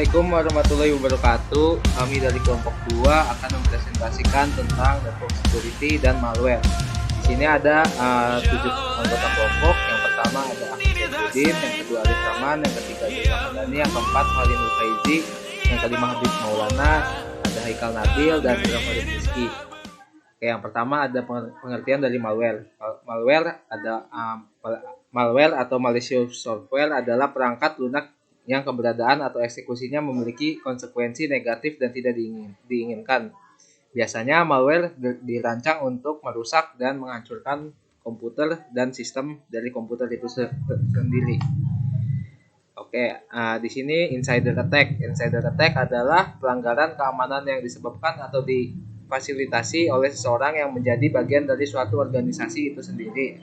Assalamualaikum warahmatullahi wabarakatuh. Kami dari kelompok 2 akan mempresentasikan tentang network security dan malware. Di sini ada 7 anggota kelompok. Yang pertama ada Ahmad Saifuddin, yang kedua Arif Rahman, yang ketiga Juli Ramadhani, yang keempat Halinul Faizi, yang kelima Habib Maulana, ada Haikal Nabil dan Farid Rizky. Oke, yang pertama ada pengertian dari malware. Malware atau malicious software adalah perangkat lunak yang keberadaan atau eksekusinya memiliki konsekuensi negatif dan tidak diinginkan. Biasanya malware dirancang untuk merusak dan menghancurkan komputer dan sistem dari komputer itu sendiri. Oke, di sini insider attack. Insider attack adalah pelanggaran keamanan yang disebabkan atau difasilitasi oleh seseorang yang menjadi bagian dari suatu organisasi itu sendiri,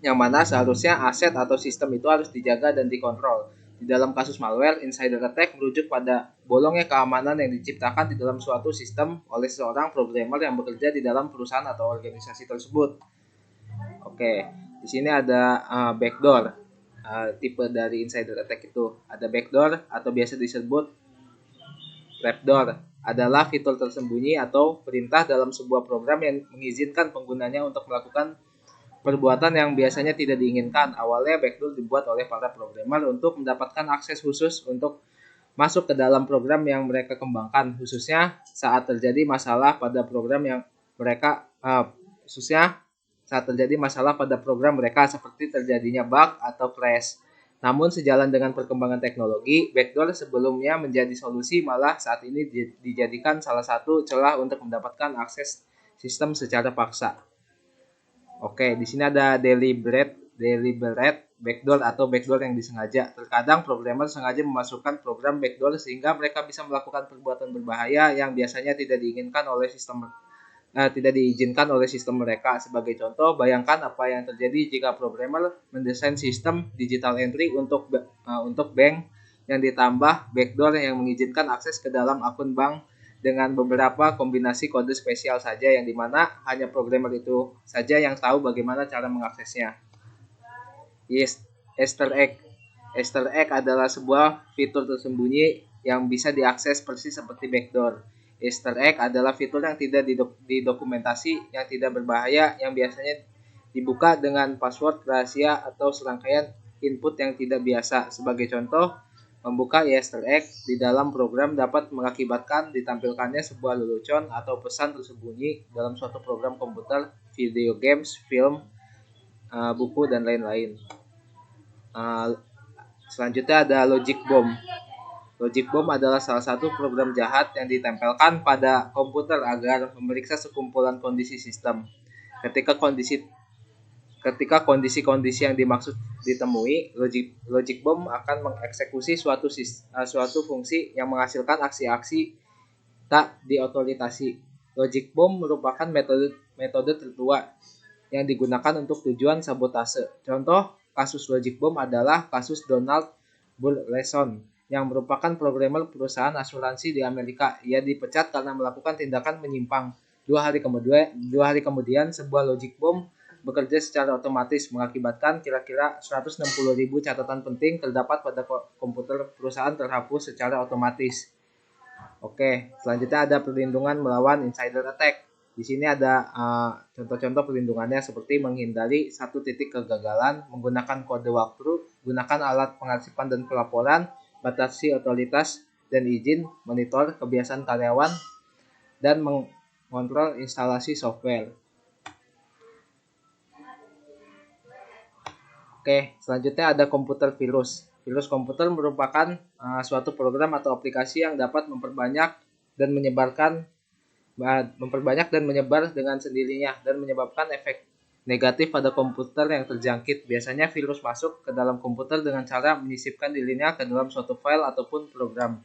yang mana seharusnya aset atau sistem itu harus dijaga dan dikontrol. Di dalam kasus malware, insider attack merujuk pada bolongnya keamanan yang diciptakan di dalam suatu sistem oleh seorang programmer yang bekerja di dalam perusahaan atau organisasi tersebut. Oke, di sini ada backdoor. Tipe dari insider attack itu ada backdoor atau biasa disebut trapdoor. Adalah fitur tersembunyi atau perintah dalam sebuah program yang mengizinkan penggunanya untuk melakukan perbuatan yang biasanya tidak diinginkan. Awalnya backdoor dibuat oleh para programmer untuk mendapatkan akses khusus untuk masuk ke dalam program yang mereka kembangkan, khususnya saat terjadi masalah pada program mereka seperti terjadinya bug atau crash. Namun sejalan dengan perkembangan teknologi, backdoor sebelumnya menjadi solusi, malah saat ini dijadikan salah satu celah untuk mendapatkan akses sistem secara paksa. Oke, di sini ada deliberate backdoor atau backdoor yang disengaja. Terkadang programmer sengaja memasukkan program backdoor sehingga mereka bisa melakukan perbuatan berbahaya yang biasanya tidak diizinkan oleh sistem mereka. Sebagai contoh, bayangkan apa yang terjadi jika programmer mendesain sistem digital entry untuk bank yang ditambah backdoor yang mengizinkan akses ke dalam akun bank dengan beberapa kombinasi kode spesial saja, yang dimana hanya programmer itu saja yang tahu bagaimana cara mengaksesnya. Easter egg. Easter egg adalah sebuah fitur tersembunyi yang bisa diakses persis seperti backdoor. Easter egg adalah fitur yang tidak didokumentasi, yang tidak berbahaya, yang biasanya dibuka dengan password rahasia atau serangkaian input yang tidak biasa. Sebagai contoh, membuka Easter egg di dalam program dapat mengakibatkan ditampilkannya sebuah lelucon atau pesan tersembunyi dalam suatu program komputer, video games, film, buku, dan lain-lain. Selanjutnya ada logic bomb. Logic bomb adalah salah satu program jahat yang ditempelkan pada komputer agar memeriksa sekumpulan kondisi sistem. Ketika kondisi-kondisi yang dimaksud ditemui, logic bomb akan mengeksekusi suatu fungsi yang menghasilkan aksi-aksi tak diotoritasi. Logic bomb merupakan metode tertua yang digunakan untuk tujuan sabotase. Contoh kasus logic bomb adalah kasus Donald Burleson, yang merupakan programmer perusahaan asuransi di Amerika. Ia dipecat karena melakukan tindakan menyimpang. 2 hari kemudian, sebuah logic bomb bekerja secara otomatis mengakibatkan kira-kira 160.000 catatan penting terdapat pada komputer perusahaan terhapus secara otomatis. Oke, selanjutnya ada perlindungan melawan insider attack. Di sini ada contoh-contoh perlindungannya seperti menghindari satu titik kegagalan, menggunakan kode walkthrough, gunakan alat pengarsipan dan pelaporan, batasi otoritas dan izin, monitor kebiasaan karyawan, dan mengontrol instalasi software. Oke, selanjutnya ada komputer virus. Virus komputer merupakan suatu program atau aplikasi yang dapat memperbanyak dan menyebar dengan sendirinya dan menyebabkan efek negatif pada komputer yang terjangkit. Biasanya virus masuk ke dalam komputer dengan cara menyisipkan dirinya ke dalam suatu file ataupun program.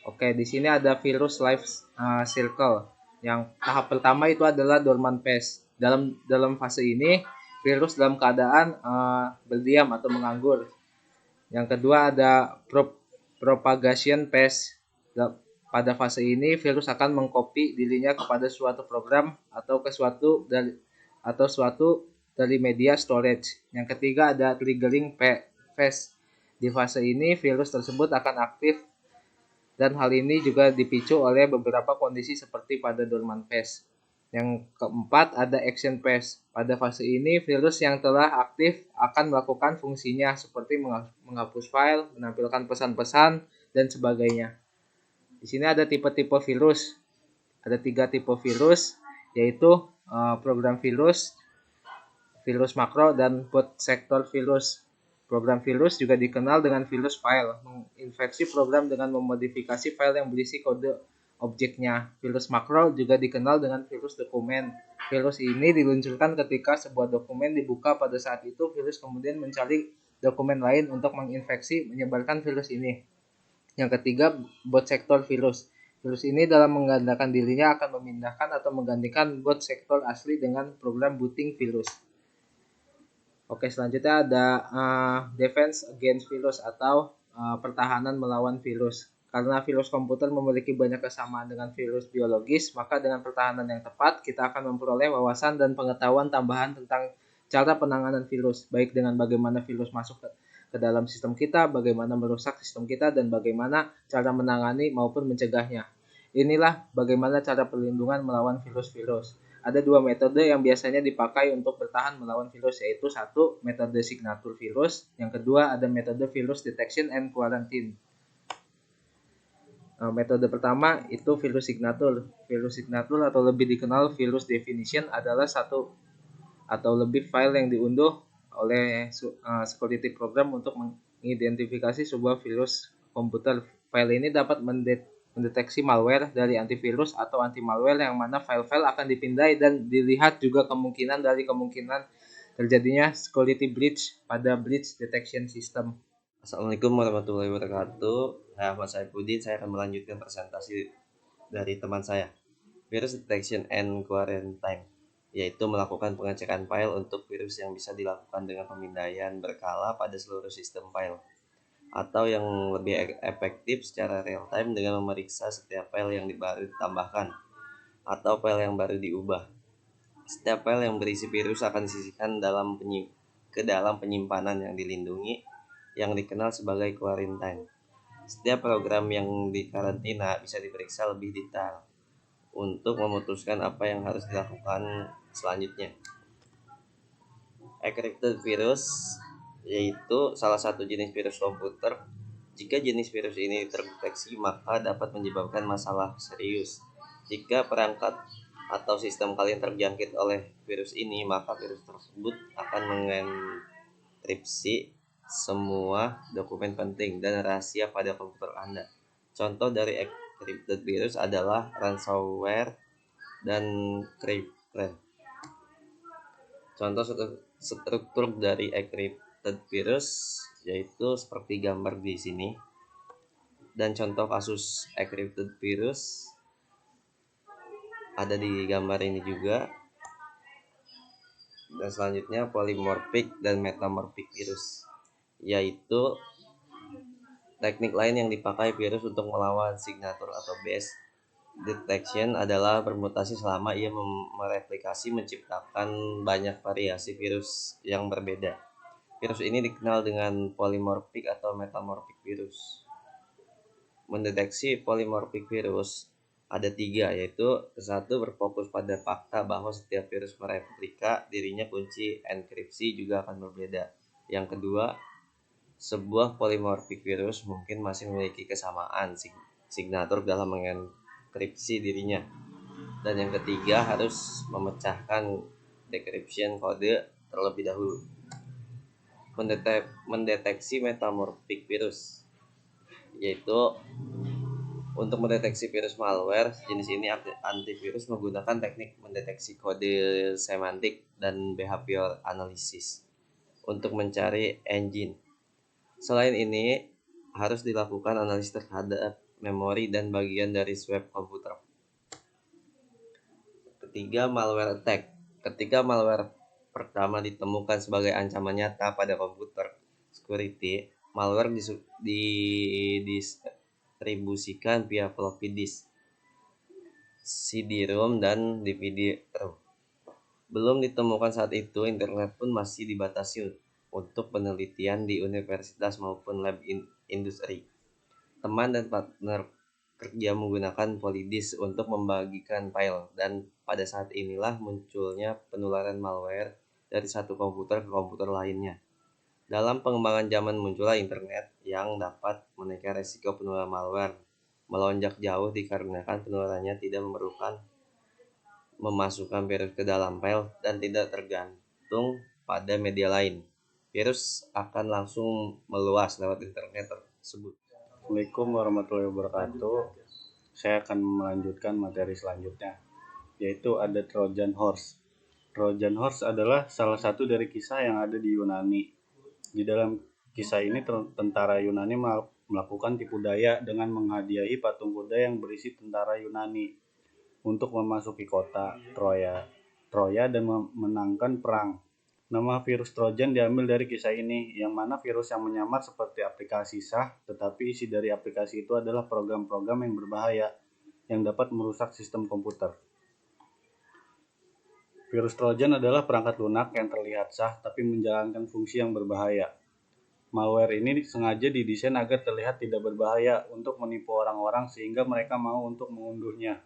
Oke, di sini ada virus life cycle. Yang tahap pertama itu adalah dormant phase. Dalam fase ini, virus dalam keadaan berdiam atau menganggur. Yang kedua ada propagation phase. Pada fase ini, virus akan mengcopy dirinya kepada suatu program atau suatu dari media storage. Yang ketiga ada triggering phase. Di fase ini, virus tersebut akan aktif Dan hal ini juga dipicu oleh beberapa kondisi seperti pada dormant phase. Yang keempat ada action phase. Pada fase ini virus yang telah aktif akan melakukan fungsinya seperti menghapus file, menampilkan pesan-pesan, dan sebagainya. Di sini ada tipe-tipe virus. Ada 3 tipe virus, yaitu program virus, virus makro, dan bot sektor virus. Program virus juga dikenal dengan virus file, menginfeksi program dengan memodifikasi file yang berisi kode objeknya. Virus makro juga dikenal dengan virus dokumen. Virus ini diluncurkan ketika sebuah dokumen dibuka pada saat itu, virus kemudian mencari dokumen lain untuk menginfeksi, menyebarkan virus ini. Yang ketiga, bot sektor virus. Virus ini dalam menggandakan dirinya akan memindahkan atau menggantikan bot sektor asli dengan program booting virus. Oke, selanjutnya ada defense against virus atau pertahanan melawan virus. Karena virus komputer memiliki banyak kesamaan dengan virus biologis, maka dengan pertahanan yang tepat kita akan memperoleh wawasan dan pengetahuan tambahan tentang cara penanganan virus, baik dengan bagaimana virus masuk ke dalam sistem kita, bagaimana merusak sistem kita, dan bagaimana cara menangani maupun mencegahnya. Inilah bagaimana cara perlindungan melawan virus-virus. Ada 2 metode yang biasanya dipakai untuk bertahan melawan virus, yaitu satu, metode signature virus, yang kedua ada metode virus detection and quarantine. Metode pertama itu virus signature. Virus signature atau lebih dikenal virus definition adalah satu atau lebih file yang diunduh oleh security program untuk mengidentifikasi sebuah virus komputer. File ini dapat mendeteksi malware dari antivirus atau anti-malware yang mana file-file akan dipindai dan dilihat juga kemungkinan terjadinya security breach pada breach detection system. Assalamualaikum warahmatullahi wabarakatuh. Saya Ahmad Saifuddin, saya akan melanjutkan presentasi dari teman saya, Virus Detection and Quarantine, yaitu melakukan pengecekan file untuk virus yang bisa dilakukan dengan pemindaian berkala pada seluruh sistem file, atau yang lebih efektif secara real time dengan memeriksa setiap file yang baru ditambahkan atau file yang baru diubah. Setiap file yang berisi virus akan disisihkan ke dalam penyimpanan yang dilindungi yang dikenal sebagai quarantine. Setiap program yang dikarantina bisa diperiksa lebih detail untuk memutuskan apa yang harus dilakukan selanjutnya. Encrypted virus yaitu salah satu jenis virus komputer. Jika jenis virus ini terdeteksi, maka dapat menyebabkan masalah serius. Jika perangkat atau sistem kalian terjangkit oleh virus ini, maka virus tersebut akan mengenkripsi semua dokumen penting dan rahasia pada komputer Anda. Contoh dari encrypted virus adalah ransomware dan cryptocurrency. Contoh struktur dari encrypted virus yaitu seperti gambar di sini. Dan contoh kasus encrypted virus ada di gambar ini juga. Dan selanjutnya polymorphic dan metamorphic virus, yaitu teknik lain yang dipakai virus untuk melawan signature atau base detection adalah bermutasi selama ia mereplikasi menciptakan banyak variasi virus yang berbeda. Virus ini dikenal dengan polymorphic atau metamorphic virus. Mendeteksi polymorphic virus ada 3, yaitu satu, berfokus pada fakta bahwa setiap virus mereplika dirinya, kunci enkripsi juga akan berbeda. Yang kedua, sebuah polymorphic virus mungkin masih memiliki kesamaan signatur dalam mengenkripsi dirinya. Dan yang ketiga, harus memecahkan decryption kode terlebih dahulu. Mendeteksi metamorphic virus, yaitu untuk mendeteksi virus malware jenis ini, antivirus menggunakan teknik mendeteksi kode semantik dan behavior analysis untuk mencari engine. Selain ini, harus dilakukan analisis terhadap memori dan bagian dari swab komputer. Ketiga, malware attack. Ketika malware pertama ditemukan sebagai ancaman nyata pada komputer security, malware distribusikan via floppy disk, CD-ROM, dan DVD-ROM. Belum ditemukan saat itu, internet pun masih dibatasi untuk penelitian di universitas maupun lab industri. Teman dan partner kerja menggunakan Polydisk untuk membagikan file, dan pada saat inilah munculnya penularan malware dari satu komputer ke komputer lainnya. Dalam pengembangan zaman muncullah internet yang dapat menaikkan resiko penularan malware melonjak jauh dikarenakan penularannya tidak memerlukan memasukkan virus ke dalam file dan tidak tergantung pada media lain. Virus akan langsung meluas lewat internet tersebut. Assalamualaikum warahmatullahi wabarakatuh. Saya akan melanjutkan materi selanjutnya, yaitu ada Trojan Horse. Trojan Horse adalah salah satu dari kisah yang ada di Yunani. Di dalam kisah ini tentara Yunani melakukan tipu daya dengan menghadiahi patung kuda yang berisi tentara Yunani untuk memasuki kota Troya dan memenangkan perang. Nama virus Trojan diambil dari kisah ini, yang mana virus yang menyamar seperti aplikasi sah, tetapi isi dari aplikasi itu adalah program-program yang berbahaya yang dapat merusak sistem komputer. Virus Trojan adalah perangkat lunak yang terlihat sah tapi menjalankan fungsi yang berbahaya. Malware ini sengaja didesain agar terlihat tidak berbahaya untuk menipu orang-orang sehingga mereka mau untuk mengunduhnya.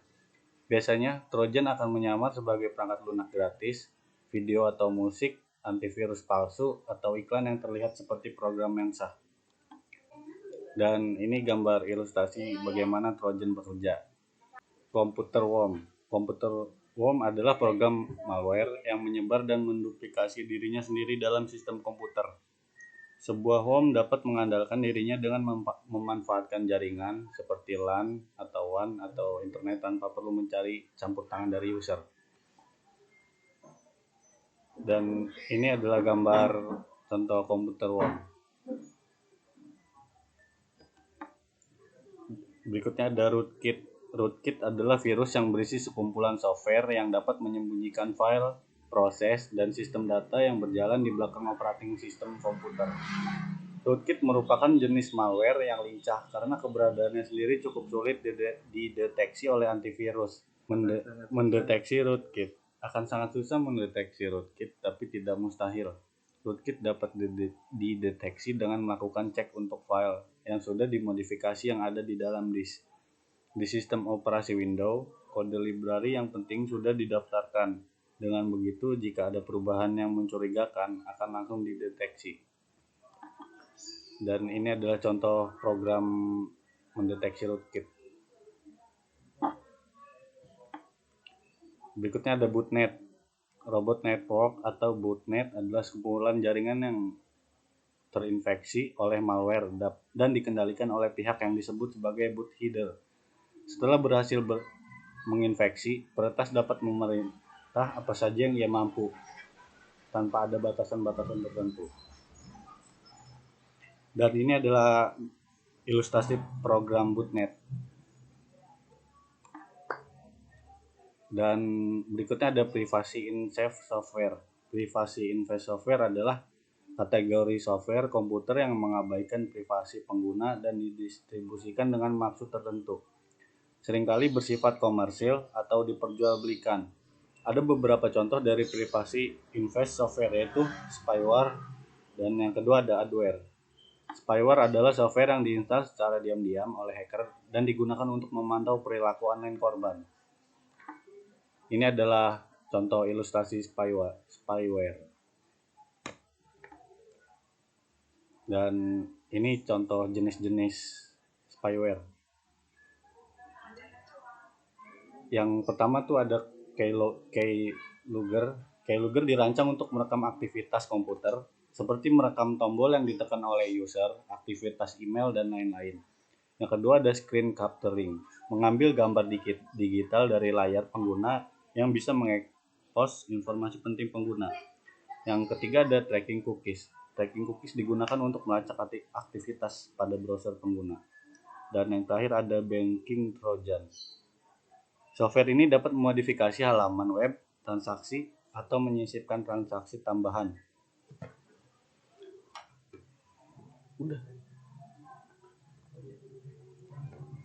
Biasanya, Trojan akan menyamar sebagai perangkat lunak gratis, video atau musik, antivirus palsu, atau iklan yang terlihat seperti program yang sah. Dan ini gambar ilustrasi bagaimana Trojan bekerja. Computer worm. Computer worm adalah program malware yang menyebar dan menduplikasi dirinya sendiri dalam sistem komputer. Sebuah worm dapat mengandalkan dirinya dengan memanfaatkan jaringan seperti LAN atau WAN atau internet tanpa perlu mencari campur tangan dari user. Dan ini adalah gambar contoh komputer worm. Berikutnya ada rootkit. Rootkit adalah virus yang berisi sekumpulan software yang dapat menyembunyikan file, proses, dan sistem data yang berjalan di belakang operating sistem komputer. Rootkit merupakan jenis malware yang lincah karena keberadaannya sendiri cukup sulit dideteksi oleh antivirus. Mendeteksi rootkit akan sangat susah mendeteksi rootkit, tapi tidak mustahil. Rootkit dapat dideteksi dengan melakukan cek untuk file yang sudah dimodifikasi yang ada di dalam disk. Di sistem operasi Windows, kode library yang penting sudah didaftarkan. Dengan begitu, jika ada perubahan yang mencurigakan, akan langsung dideteksi. Dan ini adalah contoh program mendeteksi rootkit. Berikutnya ada botnet. Robot network atau botnet adalah sekumpulan jaringan yang terinfeksi oleh malware dan dikendalikan oleh pihak yang disebut sebagai boothidder. Setelah berhasil menginfeksi, peretas dapat memerintah apa saja yang ia mampu, tanpa ada batasan-batasan tertentu. Dan ini adalah ilustrasi program botnet. Dan berikutnya ada privacy in safe software. Privacy in safe software adalah kategori software komputer yang mengabaikan privasi pengguna dan didistribusikan dengan maksud tertentu. Seringkali bersifat komersil atau diperjualbelikan. Ada beberapa contoh dari privacy invest software, yaitu spyware dan yang kedua ada adware. Spyware adalah software yang diinstal secara diam-diam oleh hacker dan digunakan untuk memantau perilaku online korban. Ini adalah contoh ilustrasi spyware. Dan ini contoh jenis-jenis spyware. Yang pertama tuh ada keylogger. Keylogger dirancang untuk merekam aktivitas komputer seperti merekam tombol yang ditekan oleh user, aktivitas email, dan lain-lain. Yang kedua ada screen capturing, mengambil gambar digital dari layar pengguna yang bisa mengekspos informasi penting pengguna. Yang ketiga ada tracking cookies. Tracking cookies digunakan untuk melacak aktivitas pada browser pengguna. Dan yang terakhir ada banking trojan. Software ini dapat memodifikasi halaman web, transaksi, atau menyisipkan transaksi tambahan.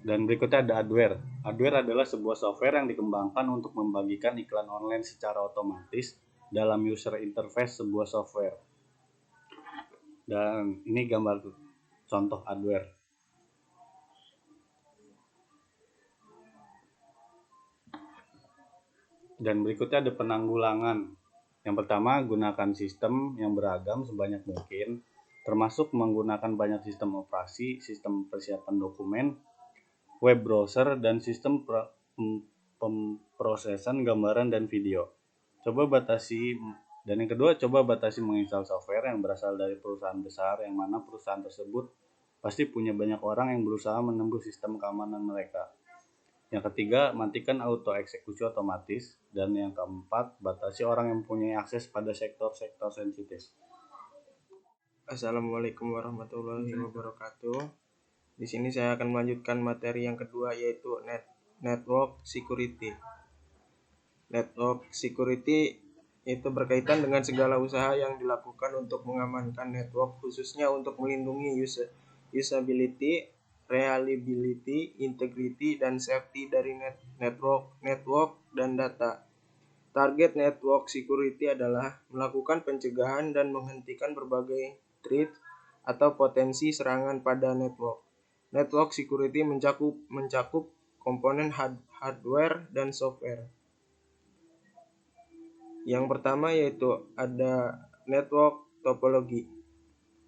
Dan berikutnya ada adware. Adware adalah sebuah software yang dikembangkan untuk membagikan iklan online secara otomatis dalam user interface sebuah software. Dan ini gambar contoh adware. Dan berikutnya ada penanggulangan. Yang pertama, gunakan sistem yang beragam sebanyak mungkin, termasuk menggunakan banyak sistem operasi, sistem persiapan dokumen, web browser, dan sistem pemrosesan gambaran dan video. Dan yang kedua, coba batasi menginstal software yang berasal dari perusahaan besar, yang mana perusahaan tersebut pasti punya banyak orang yang berusaha menembus sistem keamanan mereka. Yang ketiga, matikan auto eksekusi otomatis. Dan yang keempat, batasi orang yang mempunyai akses pada sektor-sektor sensitif. Assalamualaikum warahmatullahi wabarakatuh. Di sini saya akan melanjutkan materi yang kedua, yaitu network security. Network security itu berkaitan dengan segala usaha yang dilakukan untuk mengamankan network, khususnya untuk melindungi usability, reliability, integrity, dan safety dari network dan data. Target network security adalah melakukan pencegahan dan menghentikan berbagai threat atau potensi serangan pada network. Network security mencakup komponen hardware dan software. Yang pertama yaitu ada network topologi.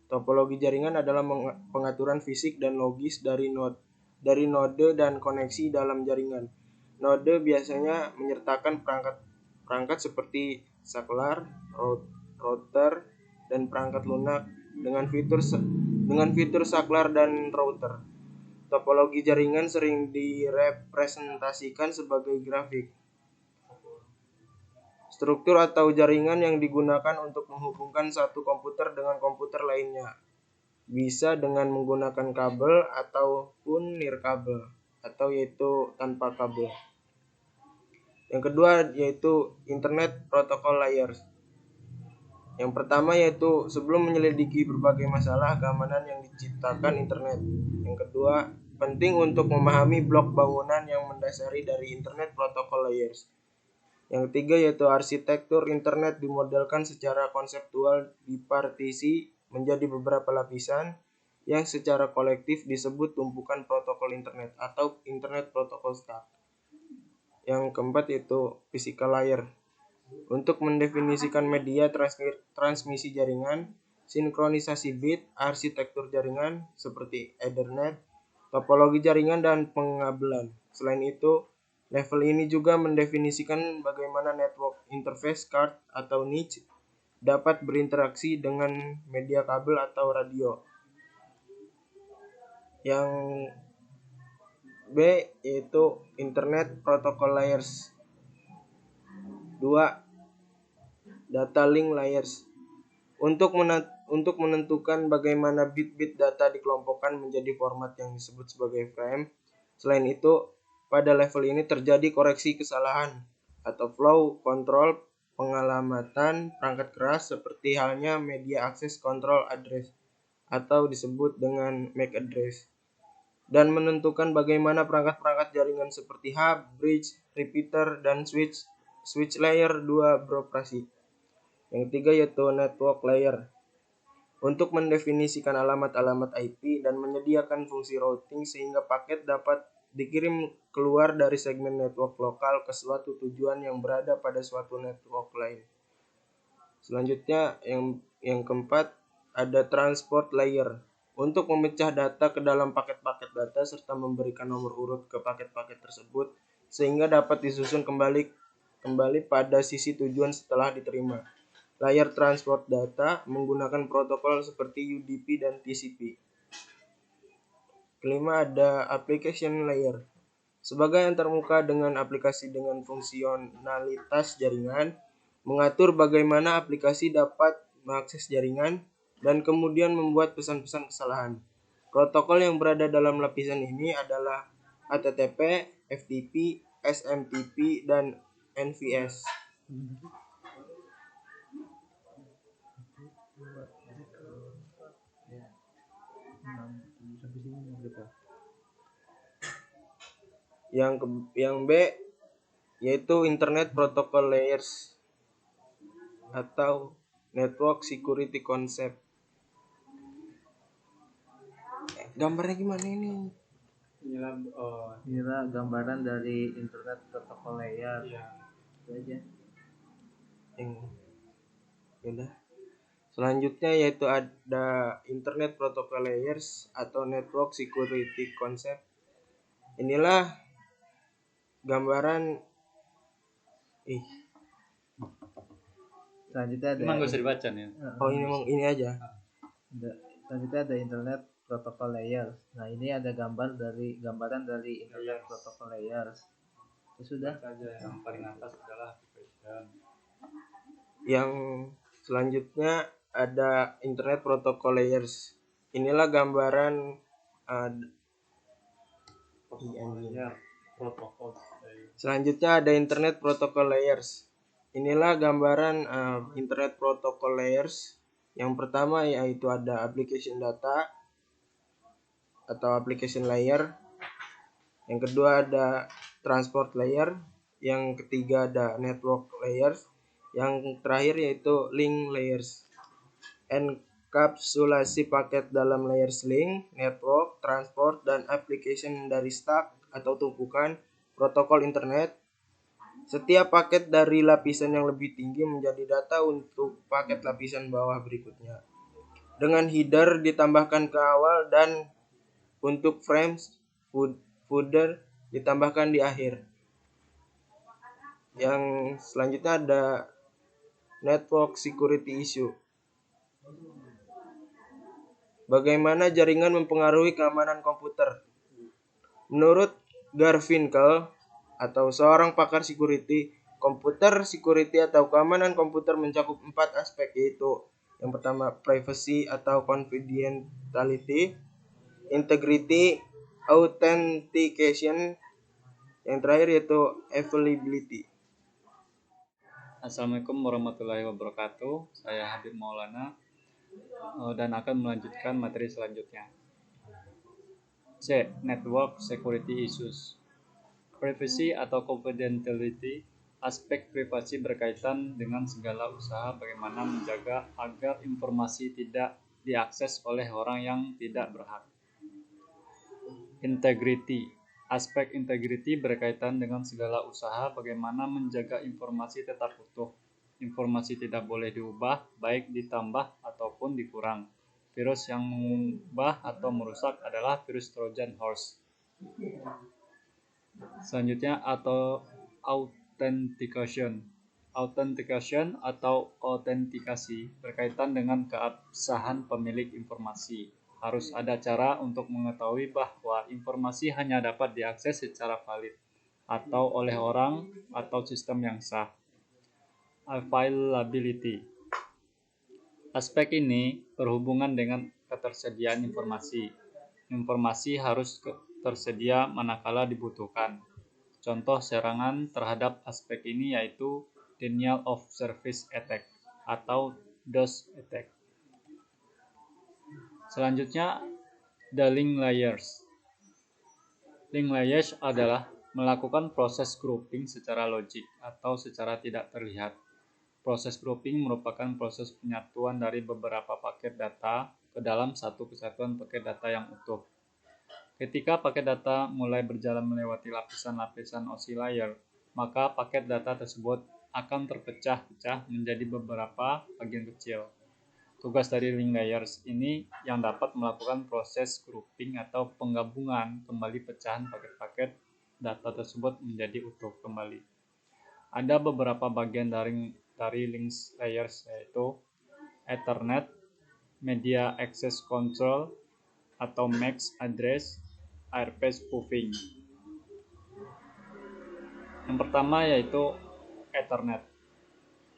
Topologi jaringan adalah pengaturan fisik dan logis dari node dan koneksi dalam jaringan. Node biasanya menyertakan perangkat seperti saklar, router, dan perangkat lunak dengan fitur saklar dan router. Topologi jaringan sering direpresentasikan sebagai grafik. Struktur atau jaringan yang digunakan untuk menghubungkan satu komputer dengan komputer lainnya. Bisa dengan menggunakan kabel ataupun nirkabel, atau yaitu tanpa kabel. Yang kedua yaitu Internet Protocol Layers. Yang pertama yaitu sebelum menyelidiki berbagai masalah keamanan yang diciptakan internet. Yang kedua, penting untuk memahami blok bangunan yang mendasari dari Internet Protocol Layers. Yang ketiga yaitu arsitektur internet dimodelkan secara konseptual dipartisi menjadi beberapa lapisan yang secara kolektif disebut tumpukan protokol internet atau Internet Protocol Stack. Yang keempat yaitu physical layer. Untuk mendefinisikan media transmisi jaringan, sinkronisasi bit, arsitektur jaringan seperti Ethernet, topologi jaringan, dan pengabelan. Selain itu, level ini juga mendefinisikan bagaimana network interface card atau NIC dapat berinteraksi dengan media kabel atau radio. Yang B yaitu Internet Protocol Layers. 2. Data Link Layers. Untuk menentukan bagaimana bit-bit data dikelompokkan menjadi format yang disebut sebagai frame. Selain itu, pada level ini terjadi koreksi kesalahan atau flow control pengalamatan perangkat keras seperti halnya media access control address atau disebut dengan MAC address, dan menentukan bagaimana perangkat-perangkat jaringan seperti hub, bridge, repeater, dan switch layer 2 beroperasi. Yang ketiga yaitu network layer. Untuk mendefinisikan alamat-alamat IP dan menyediakan fungsi routing sehingga paket dapat dikirim keluar dari segmen network lokal ke suatu tujuan yang berada pada suatu network lain. Selanjutnya yang keempat ada transport layer. Untuk memecah data ke dalam paket-paket data serta memberikan nomor urut ke paket-paket tersebut sehingga dapat disusun kembali pada sisi tujuan setelah diterima. Layer transport data menggunakan protokol seperti UDP dan TCP. Kelima ada application layer. Sebagai antarmuka dengan aplikasi dengan fungsionalitas jaringan, mengatur bagaimana aplikasi dapat mengakses jaringan, dan kemudian membuat pesan-pesan kesalahan. Protokol yang berada dalam lapisan ini adalah HTTP, FTP, SMTP, dan NVS. Yang B yaitu Internet Protocol Layers atau Network Security Concept. Gambarnya gimana ini? Inilah gambaran dari Internet Protocol Layer. Itu aja. Yang udah. Selanjutnya yaitu ada Internet Protocol Layers atau Network Security Concept. Inilah gambaran Selanjutnya ada Emang gak usah dibaca nih. oh ini aja. selanjutnya ada Internet Protocol Layers. Nah, ini ada gambaran dari Internet Protocol Layers. Itu sudah. Saja yang paling atas adalah application. Yang selanjutnya ada Internet Protocol Layers. Inilah gambaran Protokol. selanjutnya ada Internet Protocol Layers. Inilah gambaran Internet Protocol Layers. Yang pertama yaitu ada application data atau application layer. Yang kedua ada transport layer. Yang ketiga ada network layers. Yang terakhir yaitu link layers. Enkapsulasi paket dalam layers link, network, transport, dan application dari stack atau tumpukan protokol internet. Setiap paket dari lapisan yang lebih tinggi menjadi data untuk paket lapisan bawah berikutnya. Dengan header ditambahkan ke awal dan untuk frames footer ditambahkan di akhir. Yang selanjutnya ada network security issue. Bagaimana jaringan mempengaruhi keamanan komputer? Menurut Garfinkel atau seorang pakar security, komputer security atau keamanan komputer mencakup 4 aspek, yaitu yang pertama privacy atau confidentiality, integrity, authentication, yang terakhir yaitu availability. Assalamualaikum warahmatullahi wabarakatuh. Saya Habib Maulana dan akan melanjutkan materi selanjutnya. C. Network Security Issues. Privacy atau confidentiality. Aspek privasi berkaitan dengan segala usaha bagaimana menjaga agar informasi tidak diakses oleh orang yang tidak berhak. Integrity. Aspek integrity berkaitan dengan segala usaha bagaimana menjaga informasi tetap utuh. Informasi tidak boleh diubah, baik ditambah ataupun dikurang. Virus yang mengubah atau merusak adalah virus Trojan Horse. Selanjutnya atau authentication. Authentication atau autentikasi berkaitan dengan keabsahan pemilik informasi. Harus ada cara untuk mengetahui bahwa informasi hanya dapat diakses secara valid atau oleh orang atau sistem yang sah. Availability. Aspek ini berhubungan dengan ketersediaan informasi. Informasi harus tersedia manakala dibutuhkan. Contoh serangan terhadap aspek ini yaitu denial of service attack atau DOS attack. Selanjutnya, the link layers. Link layers adalah melakukan proses grouping secara logik atau secara tidak terlihat. Proses grouping merupakan proses penyatuan dari beberapa paket data ke dalam satu kesatuan paket data yang utuh. Ketika paket data mulai berjalan melewati lapisan-lapisan OSI layer, maka paket data tersebut akan terpecah-pecah menjadi beberapa bagian kecil. Tugas dari link layers ini yang dapat melakukan proses grouping atau penggabungan kembali pecahan paket-paket data tersebut menjadi utuh kembali. Ada beberapa bagian dari link layers yaitu Ethernet, Media Access Control atau MAC address, ARP spoofing. Yang pertama yaitu Ethernet.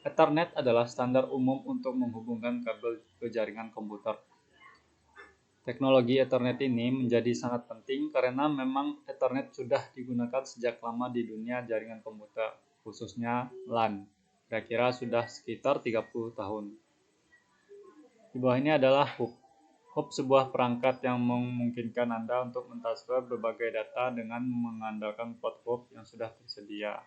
Ethernet adalah standar umum untuk menghubungkan kabel ke jaringan komputer. Teknologi Ethernet ini menjadi sangat penting karena memang Ethernet sudah digunakan sejak lama di dunia jaringan komputer, khususnya LAN. Kira-kira sudah sekitar 30 tahun. Di bawah ini adalah hub. Hub sebuah perangkat yang memungkinkan Anda untuk mentransfer berbagai data dengan mengandalkan port hub yang sudah tersedia.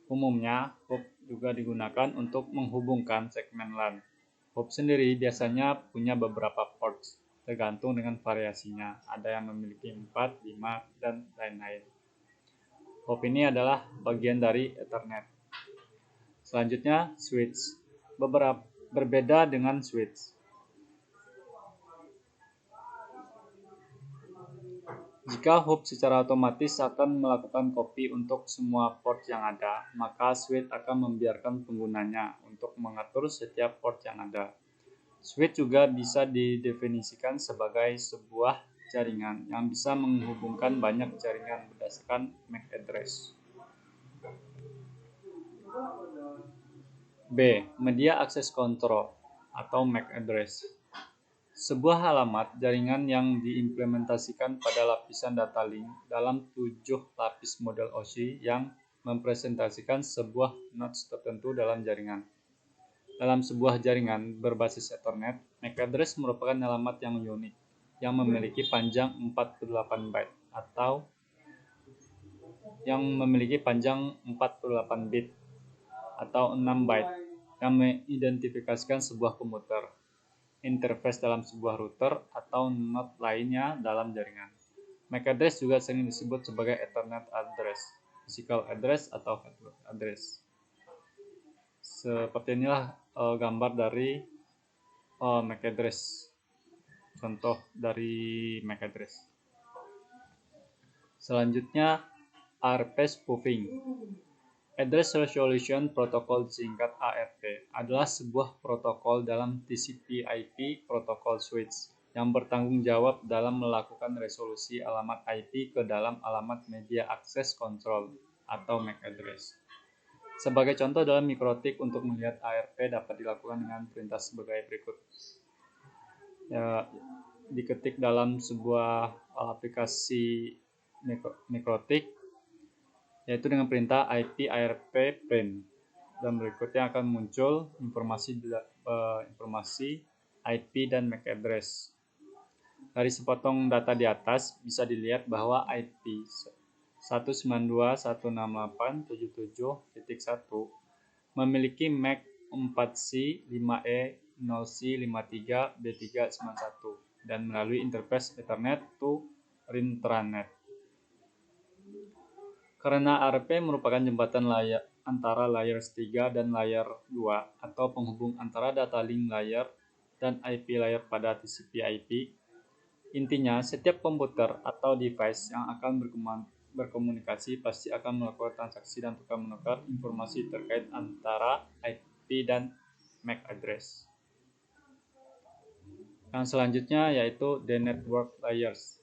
Umumnya, hub juga digunakan untuk menghubungkan segmen LAN. Hub sendiri biasanya punya beberapa ports, tergantung dengan variasinya. Ada yang memiliki 4, 5, dan lain-lain. Hub ini adalah bagian dari Ethernet. Selanjutnya, switch. Berbeda dengan switch. Jika hub secara otomatis akan melakukan copy untuk semua port yang ada, maka switch akan membiarkan penggunanya untuk mengatur setiap port yang ada. Switch juga bisa didefinisikan sebagai sebuah jaringan yang bisa menghubungkan banyak jaringan berdasarkan MAC address. B. Media Access Control atau MAC address. Sebuah alamat jaringan yang diimplementasikan pada lapisan data link dalam 7 lapis model OSI yang mempresentasikan sebuah nodes tertentu dalam jaringan. Dalam sebuah jaringan berbasis Ethernet, MAC address merupakan alamat yang unik, yang memiliki panjang 48 byte atau yang memiliki panjang 48 bit atau 6 byte yang mengidentifikasikan sebuah komputer, interface dalam sebuah router, atau node lainnya dalam jaringan. MAC address juga sering disebut sebagai Ethernet address, physical address, atau network address. Seperti inilah gambar dari MAC address. Contoh dari MAC address. Selanjutnya, ARP spoofing. Address Resolution Protocol, singkat ARP, adalah sebuah protokol dalam TCP/IP protokol switch yang bertanggung jawab dalam melakukan resolusi alamat IP ke dalam alamat media access control atau MAC address. Sebagai contoh dalam mikrotik, untuk melihat ARP dapat dilakukan dengan perintah sebagai berikut. Diketik dalam sebuah aplikasi mikrotik, yaitu dengan perintah IP ARP print, dan berikutnya akan muncul informasi IP dan MAC address. Dari sepotong data di atas bisa dilihat bahwa IP 192.168.77.1 memiliki MAC 4C, 5E, 0C, 53, B391 dan melalui interface Ethernet to intranet. Karena ARP merupakan jembatan antara layers 3 dan layer 2 atau penghubung antara data link layer dan IP layer pada TCP/IP, intinya setiap komputer atau device yang akan berkomunikasi pasti akan melakukan transaksi dan tukar-menukar informasi terkait antara IP dan MAC address. Yang selanjutnya yaitu the network layers.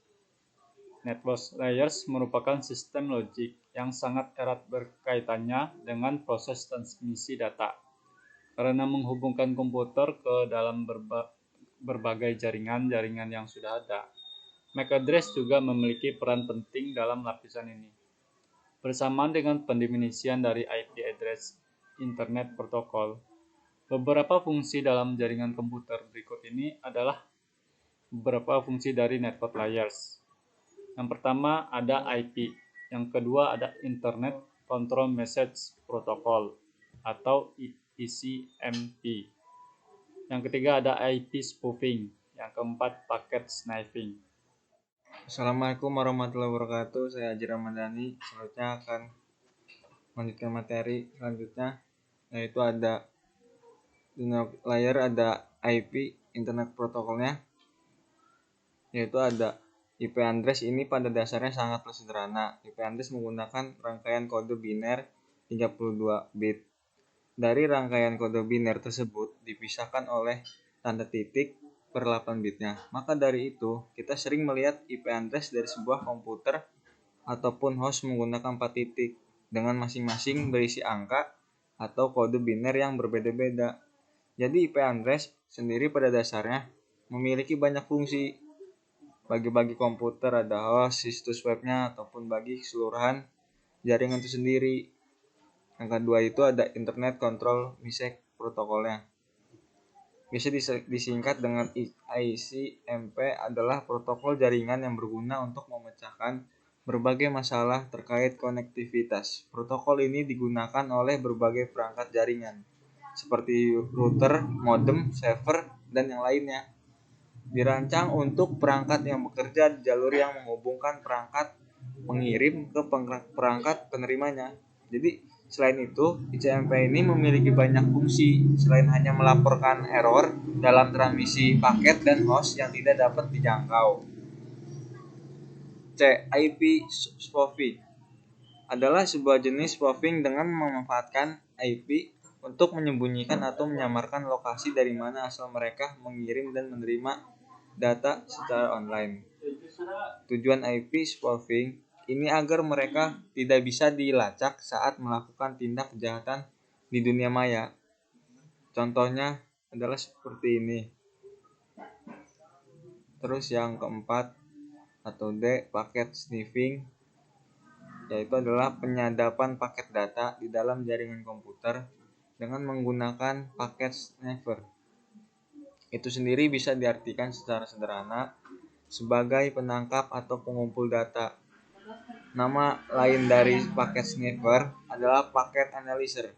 Network layers merupakan sistem logik yang sangat erat berkaitannya dengan proses transmisi data, karena menghubungkan komputer ke dalam berbagai jaringan yang sudah ada. MAC address juga memiliki peran penting dalam lapisan ini. Bersamaan dengan pendefinisian dari IP address Internet Protocol, beberapa fungsi dalam jaringan komputer berikut ini adalah beberapa fungsi dari network layers. Yang pertama ada IP, yang kedua ada Internet Control Message Protocol atau ECMP. Yang ketiga ada IP spoofing, yang keempat packet sniffing. Assalamualaikum warahmatullahi wabarakatuh. Saya Haji Ramadhani. Selanjutnya akan melanjutkan materi selanjutnya, yaitu ada layer, ada IP Internet Protokolnya, yaitu ada IP address. Ini pada dasarnya sangatlah sederhana. IP address menggunakan rangkaian kode biner 32 bit. Dari rangkaian kode biner tersebut dipisahkan oleh tanda titik per 8 bitnya. Maka dari itu, kita sering melihat IP address dari sebuah komputer ataupun host menggunakan 4 titik dengan masing-masing berisi angka atau kode biner yang berbeda-beda. Jadi IP address sendiri pada dasarnya memiliki banyak fungsi. Bagi komputer ada host, situs webnya, ataupun bagi keseluruhan jaringan itu sendiri. Yang kedua itu ada Internet Control Message Protokolnya. Bisa disingkat dengan ICMP, adalah protokol jaringan yang berguna untuk memecahkan berbagai masalah terkait konektivitas. Protokol ini digunakan oleh berbagai perangkat jaringan, seperti router, modem, server, dan yang lainnya. Dirancang untuk perangkat yang bekerja di jalur yang menghubungkan perangkat pengirim ke perangkat penerimanya. Jadi Selain itu, ICMP ini memiliki banyak fungsi selain hanya melaporkan error dalam transmisi paket dan host yang tidak dapat dijangkau. C. IP spoofing adalah sebuah jenis spoofing dengan memanfaatkan IP untuk menyembunyikan atau menyamarkan lokasi dari mana asal mereka mengirim dan menerima data secara online. Tujuan IP spoofing ini agar mereka tidak bisa dilacak saat melakukan tindak kejahatan di dunia maya. Contohnya adalah seperti ini. Terus yang keempat atau D, paket sniffing, yaitu adalah penyadapan paket data di dalam jaringan komputer dengan menggunakan paket sniffer. Itu sendiri bisa diartikan secara sederhana sebagai penangkap atau pengumpul data. Nama lain dari paket sniffer adalah paket analyzer.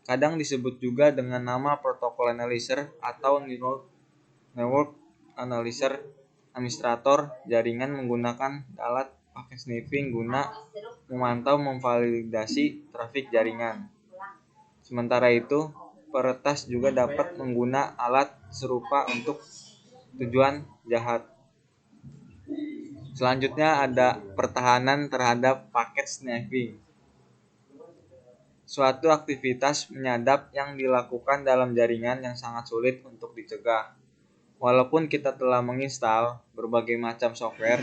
Kadang disebut juga dengan nama protokol analyzer atau network analyzer. Administrator jaringan menggunakan alat paket sniffing guna memantau memvalidasi trafik jaringan. Sementara itu, peretas juga dapat menggunakan alat serupa untuk tujuan jahat. Selanjutnya ada pertahanan terhadap paket sniffing. Suatu aktivitas menyadap yang dilakukan dalam jaringan yang sangat sulit untuk dicegah. Walaupun kita telah menginstal berbagai macam software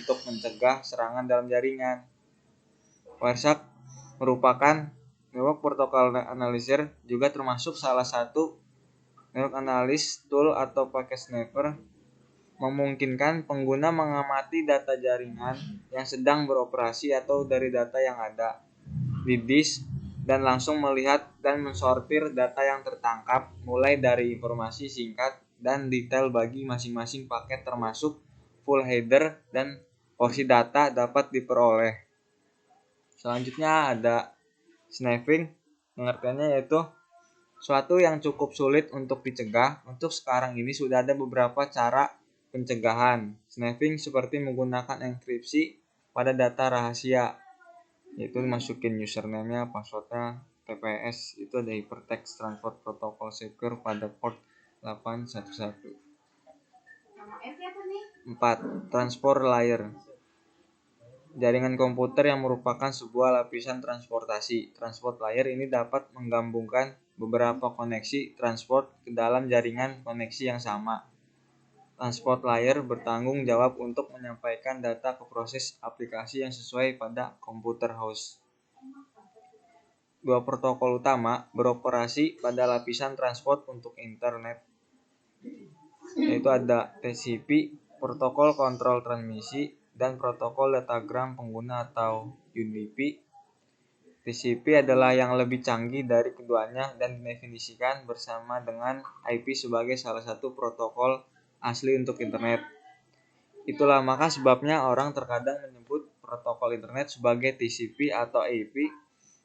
untuk mencegah serangan dalam jaringan. Wireshark merupakan network protocol analyzer, juga termasuk salah satu network analysis tool atau packet sniffer, memungkinkan pengguna mengamati data jaringan yang sedang beroperasi atau dari data yang ada di disk dan langsung melihat dan mensortir data yang tertangkap mulai dari informasi singkat dan detail bagi masing-masing paket termasuk full header dan porsi data dapat diperoleh. Selanjutnya ada sniffing, pengertiannya yaitu suatu yang cukup sulit untuk dicegah. Untuk sekarang ini sudah ada beberapa cara pencegahan sniffing seperti menggunakan enkripsi pada data rahasia, yaitu masukin username-nya, password-nya, TPS, itu ada Hypertext Transfer Protocol Secure pada port 811. 4. Transport layer. Jaringan komputer yang merupakan sebuah lapisan transportasi. Transport layer ini dapat menggabungkan beberapa koneksi transport ke dalam jaringan koneksi yang sama. Transport layer bertanggung jawab untuk menyampaikan data ke proses aplikasi yang sesuai pada komputer host. Dua protokol utama beroperasi pada lapisan transport untuk internet, yaitu ada TCP, protokol kontrol transmisi, dan protokol datagram pengguna atau UDP. TCP adalah yang lebih canggih dari keduanya dan didefinisikan bersama dengan IP sebagai salah satu protokol asli untuk internet. Itulah maka sebabnya orang terkadang menyebut protokol internet sebagai TCP atau IP.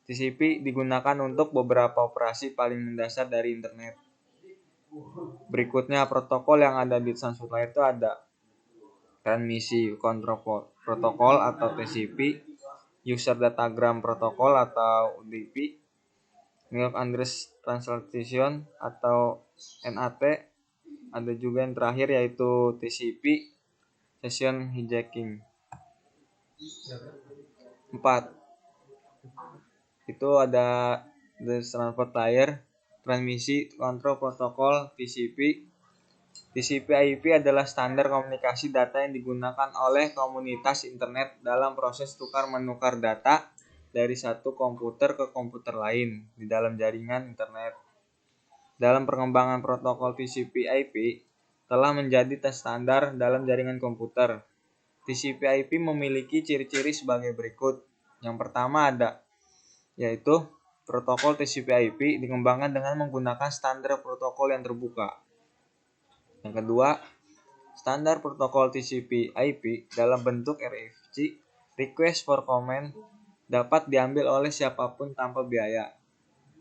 TCP digunakan untuk beberapa operasi paling mendasar dari internet. Berikutnya protokol yang ada di transport layer itu ada transmisi control protokol atau TCP, user datagram protokol atau UDP, network address translation atau NAT. Ada juga yang terakhir yaitu TCP, session hijacking. 4. Itu ada the transport layer, transmisi kontrol protokol TCP. TCP/IP adalah standar komunikasi data yang digunakan oleh komunitas internet dalam proses tukar-menukar data dari satu komputer ke komputer lain di dalam jaringan internet. Dalam perkembangan protokol TCP/IP telah menjadi standar dalam jaringan komputer. TCP/IP memiliki ciri-ciri sebagai berikut. Yang pertama ada, yaitu protokol TCP/IP dikembangkan dengan menggunakan standar protokol yang terbuka. Yang kedua, standar protokol TCP/IP dalam bentuk RFC, request for comment, dapat diambil oleh siapapun tanpa biaya.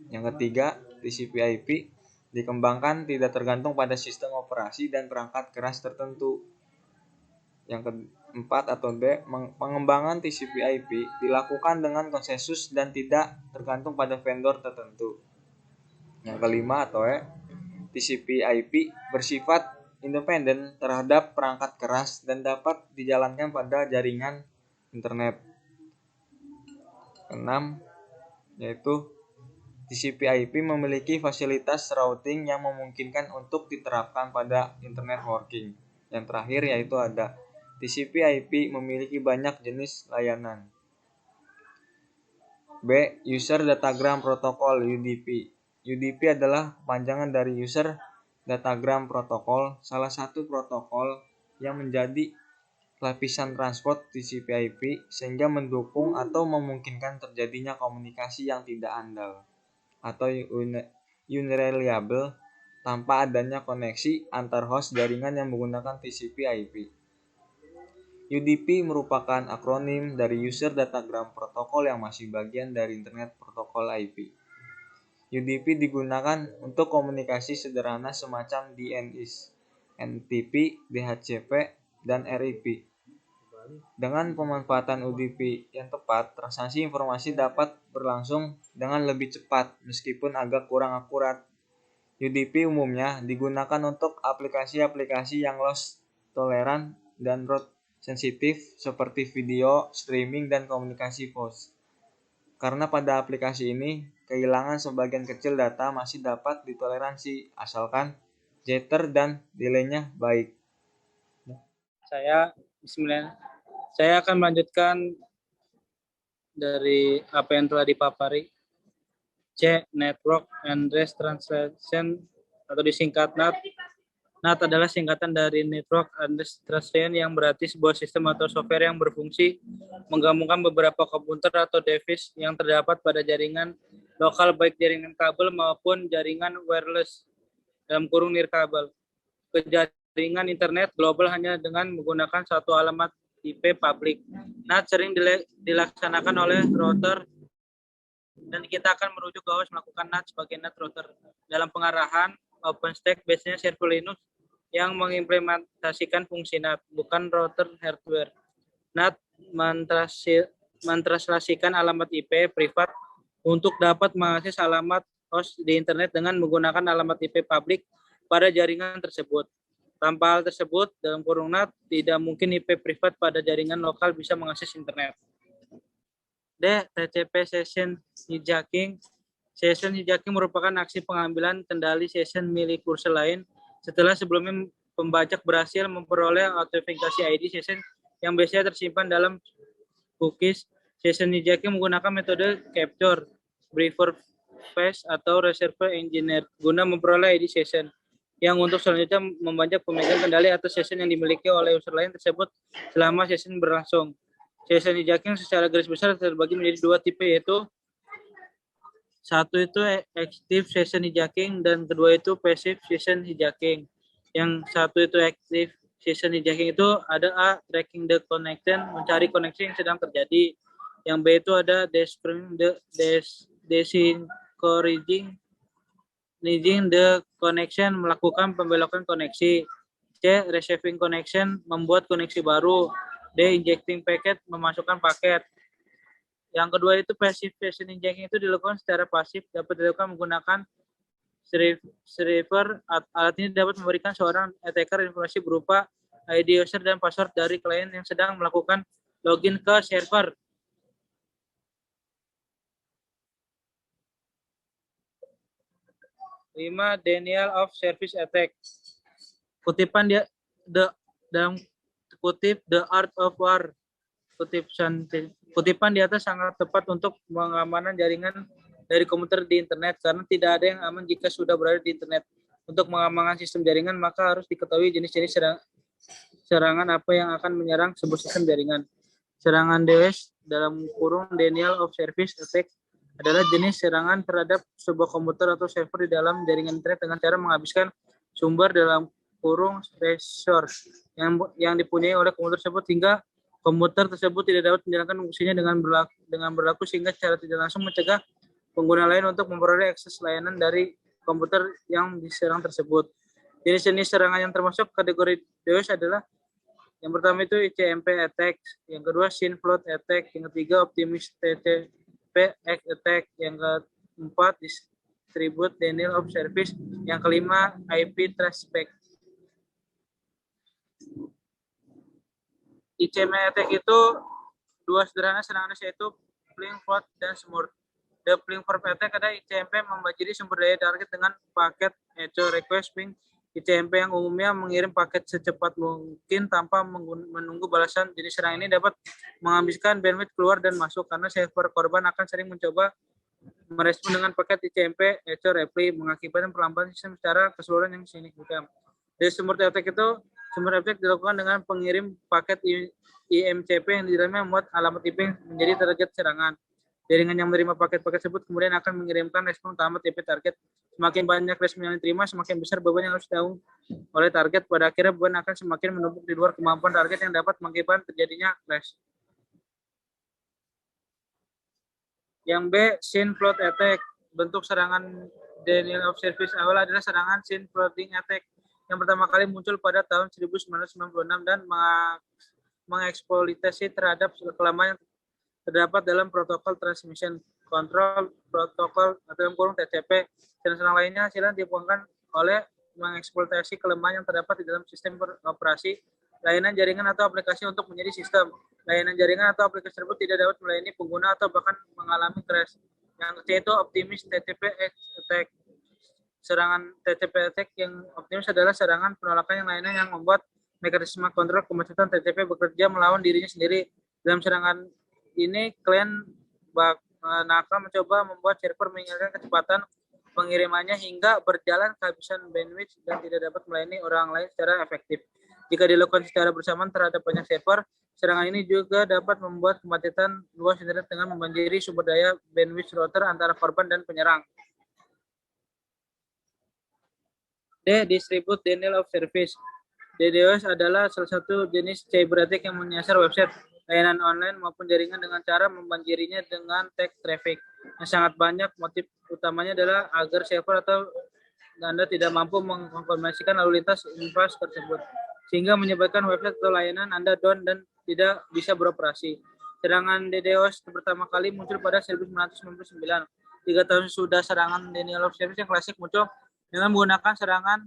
Yang ketiga, TCP/IP dikembangkan tidak tergantung pada sistem operasi dan perangkat keras tertentu. Yang keempat atau D, pengembangan TCP/IP dilakukan dengan konsensus dan tidak tergantung pada vendor tertentu. Yang kelima atau E, TCP/IP bersifat independen terhadap perangkat keras dan dapat dijalankan pada jaringan internet. Keenam, yaitu TCP/IP memiliki fasilitas routing yang memungkinkan untuk diterapkan pada internet working. Yang terakhir yaitu ada TCP/IP memiliki banyak jenis layanan. B. User Datagram Protocol (UDP). UDP adalah panjangan dari User Datagram Protocol, salah satu protokol yang menjadi lapisan transport TCP/IP sehingga mendukung atau memungkinkan terjadinya komunikasi yang tidak andal atau unreliable tanpa adanya koneksi antar host jaringan yang menggunakan TCP/IP. UDP merupakan akronim dari User Datagram Protocol yang masih bagian dari Internet Protocol IP. UDP digunakan untuk komunikasi sederhana semacam DNS, NTP, DHCP, dan RIP. Dengan pemanfaatan UDP yang tepat, transaksi informasi dapat berlangsung dengan lebih cepat meskipun agak kurang akurat. UDP umumnya digunakan untuk aplikasi-aplikasi yang loss toleran dan rate sensitif seperti video, streaming, dan komunikasi voice. Karena pada aplikasi ini, kehilangan sebagian kecil data masih dapat ditoleransi asalkan jitter dan delay-nya baik. Saya akan melanjutkan dari apa yang telah dipapari. C. Network Address Translation atau disingkat NAT. NAT adalah singkatan dari Network Address Translation yang berarti sebuah sistem atau software yang berfungsi menggabungkan beberapa komputer atau device yang terdapat pada jaringan lokal baik jaringan kabel maupun jaringan wireless (nirkabel) ke jaringan internet global hanya dengan menggunakan satu alamat IP publik. NAT sering dilaksanakan oleh router dan kita akan merujuk ke host melakukan NAT sebagai NAT router. Dalam pengarahan OpenStack biasanya server Linux yang mengimplementasikan fungsi NAT, bukan router hardware. NAT mentranslasikan alamat IP privat untuk dapat mengakses alamat host di internet dengan menggunakan alamat IP publik pada jaringan tersebut. Tanpa hal tersebut, dalam kurung NAT, tidak mungkin IP privat pada jaringan lokal bisa mengakses internet. D. TCP Session Hijacking. Session hijacking merupakan aksi pengambilan kendali session milik kursor lain setelah sebelumnya pembajak berhasil memperoleh autentikasi ID session yang biasanya tersimpan dalam cookies. Session hijacking menggunakan metode capture, briefer face, atau reserve engineer guna memperoleh ID session yang untuk selanjutnya membajak pemegang kendali atas session yang dimiliki oleh user lain tersebut selama session berlangsung. Session hijacking secara garis besar terbagi menjadi dua tipe, yaitu satu itu active session hijacking dan kedua itu passive session hijacking. Yang satu itu active session hijacking itu ada A. Tracking the connection, mencari koneksi yang sedang terjadi. Yang B itu ada desencouraging the connection, melakukan pembelokan koneksi. C. Receiving connection, membuat koneksi baru. D. Injecting packet, memasukkan paket. Yang kedua itu passive session hijacking itu dilakukan secara pasif, dapat dilakukan menggunakan server. Alat ini dapat memberikan seorang attacker informasi berupa ID user dan password dari klien yang sedang melakukan login ke server. Lima, denial of service attack. Kutipan dalam kutip The Art of War. Kutipan di atas sangat tepat untuk pengamanan jaringan dari komputer di internet karena tidak ada yang aman jika sudah berada di internet. Untuk mengamankan sistem jaringan maka harus diketahui jenis-jenis serangan apa yang akan menyerang sebuah sistem jaringan. Serangan DOS dalam kurung denial of service attack adalah jenis serangan terhadap sebuah komputer atau server di dalam jaringan internet dengan cara menghabiskan sumber dalam kurung resource yang dipunyai oleh komputer tersebut hingga komputer tersebut tidak dapat menjalankan fungsinya dengan berlaku sehingga secara tidak langsung mencegah pengguna lain untuk memperoleh akses layanan dari komputer yang diserang tersebut. Jenis-jenis serangan yang termasuk kategori DOS adalah Yang pertama itu ICMP attack, yang kedua Synfloat attack, yang ketiga Optimist TCP attack, yang keempat Distribute Denial of Service, yang kelima IP Tracebacks. ICMP attack itu dua sederhana serangan yaitu Pling Float dan Smurf. The Pling Float attack ada ICMP membanjiri sumber daya target dengan paket echo request ping. ICMP yang umumnya mengirim paket secepat mungkin tanpa menunggu balasan. Jenis serangan ini dapat menghabiskan bandwidth keluar dan masuk karena server korban akan sering mencoba merespon dengan paket ICMP echo reply mengakibatkan perlambatan sistem secara keseluruhan yang signifikan. Dari sumber attack itu, sumber attack dilakukan dengan pengirim paket IMCP yang di dalamnya membuat alamat IP menjadi target serangan. Jaringan yang menerima paket-paket tersebut kemudian akan mengirimkan respon ke alamat IP target. Semakin banyak respon yang diterima, semakin besar beban yang harus ditanggung oleh target. Pada akhirnya beban akan semakin menumpuk di luar kemampuan target yang dapat mengakibatkan terjadinya crash. Yang B, Synfloat attack. Bentuk serangan denial of service awal adalah serangan Synfloating attack yang pertama kali muncul pada tahun 1996 dan mengeksploitasi terhadap kelemahan yang terdapat dalam protokol transmission control protokol atau dalam kurung TCP dan serang lainnya. Hasilnya dilakukan oleh mengeksploitasi kelemahan yang terdapat di dalam sistem operasi, layanan jaringan atau aplikasi untuk menjadi sistem. Layanan jaringan atau aplikasi tersebut tidak dapat melayani pengguna atau bahkan mengalami crash. Yang ketiga itu Optimist TCP attack. Serangan TCP attack yang optimis adalah serangan penolakan yang lainnya yang membuat mekanisme kontrol kemacetan TCP bekerja melawan dirinya sendiri. Dalam serangan ini, klien nakal mencoba membuat server meningkatkan kecepatan pengirimannya hingga berjalan kehabisan bandwidth dan tidak dapat melayani orang lain secara efektif. Jika dilakukan secara bersamaan terhadap banyak server, serangan ini juga dapat membuat kemacetan luas internet dengan membanjiri sumber daya bandwidth router antara korban dan penyerang. D. Distribute Denial of Service. DDoS adalah salah satu jenis cyber attack yang menyasar website, layanan online maupun jaringan dengan cara membanjirinya dengan tag traffic yang sangat banyak. Motif utamanya adalah agar server atau Anda tidak mampu mengkonfirmasikan lalu lintas infas tersebut, sehingga menyebabkan website atau layanan Anda down dan tidak bisa beroperasi. Serangan DDoS pertama kali muncul pada 1999. 3 tahun sudah serangan denial of service yang klasik muncul dengan menggunakan serangan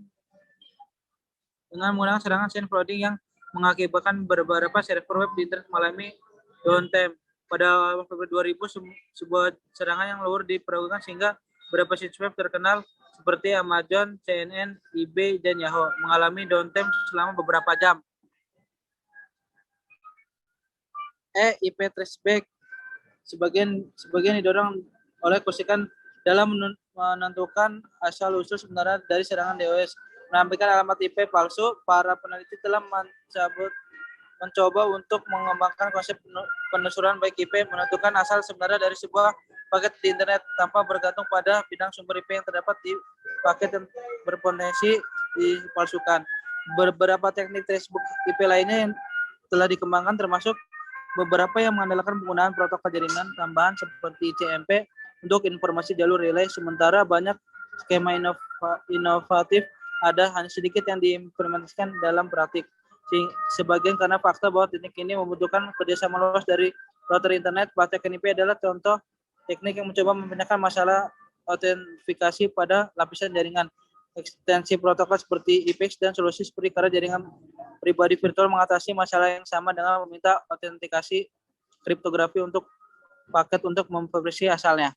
Synfloating yang mengakibatkan beberapa server web di internet mengalami downtime. Pada Februari 2000, sebuah serangan yang luar diperlakukan sehingga beberapa situs web terkenal seperti Amazon, CNN, eBay, dan Yahoo mengalami downtime selama beberapa jam. IP traceback sebagian didorong oleh kesulitan dalam menentukan asal-usul sebenarnya dari serangan DOS. Menampilkan alamat IP palsu, para peneliti telah mencoba untuk mengembangkan konsep penelusuran baik IP, menentukan asal sebenarnya dari sebuah paket di internet tanpa bergantung pada bidang sumber IP yang terdapat di paket yang berpotensi dipalsukan. Beberapa teknik traceback IP lainnya yang telah dikembangkan termasuk beberapa yang mengandalkan penggunaan protokol jaringan tambahan seperti ICMP untuk informasi jalur relay, sementara banyak skema inovatif ada hanya sedikit yang diimplementasikan dalam praktik. Sebagian karena fakta bahwa teknik ini membutuhkan kerjasama luas dari router internet. Praktek IP adalah contoh teknik yang mencoba memecahkan masalah autentikasi pada lapisan jaringan. Ekstensi protokol seperti IPX dan solusi seperti karena jaringan pribadi virtual mengatasi masalah yang sama dengan meminta autentikasi kriptografi untuk paket untuk memverifikasi asalnya.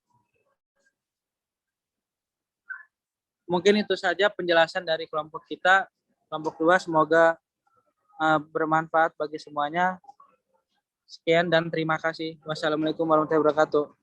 Mungkin itu saja penjelasan dari kelompok kita, kelompok 2. Semoga bermanfaat bagi semuanya. Sekian dan terima kasih. Wassalamualaikum warahmatullahi wabarakatuh.